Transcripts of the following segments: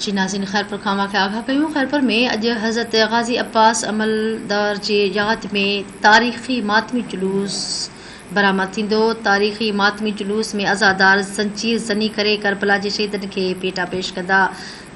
जी नाज़रीन, ख़ैरपुर खां खे आगाह कयूं। ख़ैरपुर में अॼु हज़रत गाज़ी अब्बास अमलदार जे यादि में तारीख़ी मातमी जुलूस बरामद थींदो। तारीख़ी मातमी जुलूस में अज़ादार ज़ंजीर ज़नी करे करबला जे शहीदनि खे पेटा पेश कंदा।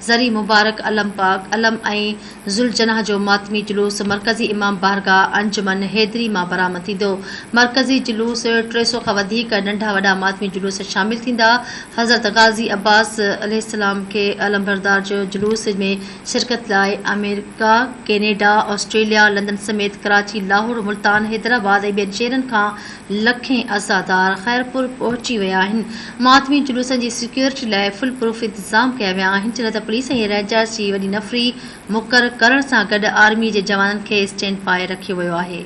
ज़री मुबारक अलम ऐं ज़ुलजनाह जो मातमी जुलूस मरकज़ी इमाम बारगाह अंजुमन हैदरी मां बरामद थींदो। मरकज़ी जुलूस 300 खां वधीक नंढा वॾा मातमी जुलूस शामिल थींदा। हज़रत गाज़ी अब्बास अलैहिस्सलाम के अलमबरदार जो जुलूस में शिरकत लाइ अमेरिका, कैनेडा, ऑस्ट्रेलिया, लंदन समेत कराची, लाहौर, मुल्तान, हैदराबाद ऐं ॿियनि शहरनि खां लखें अज़ादार ख़ैरपुर पहुची विया आहिनि। मातमी जुलूसनि जी सिक्योरिटी लाइ फुल प्रूफ इंतज़ाम कया विया आहिनि। जिन त पुलिस ऐं रेंजर्स जी वॾी नफ़री मुक़ररु करण सां गॾु आर्मी जे जवाननि खे स्टैंड बाय रखियो वियो आहे।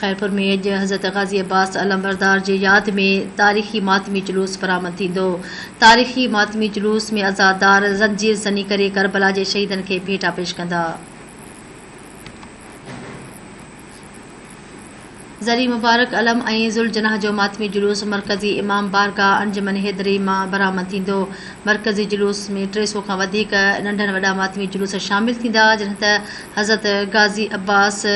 ख़ैरपुर में अॼु हज़रत गाज़ी अब्बास अलमबरदार जे यादि में तारीख़ी मातमी जुलूस बरामद थींदो। तारीख़ी मातमी जुलूस में अज़ादार ज़ंजीर ज़नी करे करबला जे शहीदनि खे भेटा पेश कंदा। ज़री मुबारक अलम ऐं ज़ुलजनाह जो मातमी जुलूस मरकज़ी इमाम बारगाह अंजुमन हैदरी मां बरामद थींदो। मरकज़ी जुलूस में 300 खां वधीक नंढनि वॾा मातमी जुलूस शामिल थींदा। जिन त हज़रत गाज़ी अब्बास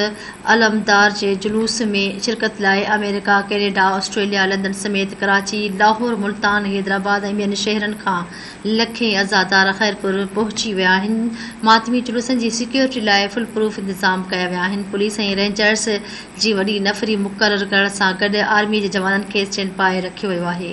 अलमदार जे जुलूस में शिरकत लाइ अमेरिका, कैनेडा, ऑस्ट्रेलिया, लंदन समेत कराची, लाहौर, मुल्तान, हैदराबाद ऐं ॿियनि शहरनि खां लखें अज़ादार ख़ैरपुर पहुची विया आहिनि। मातमी जुलूसनि जी सिक्योरिटी लाइ फुल प्रूफ इंतज़ाम कया विया आहिनि। पुलिस ऐं रेंजर्स जी वॾी नफ़री मुक़ररु करण सां गॾु आर्मी जे जवाननि खे स्टैंड बाय रखियो वियो आहे।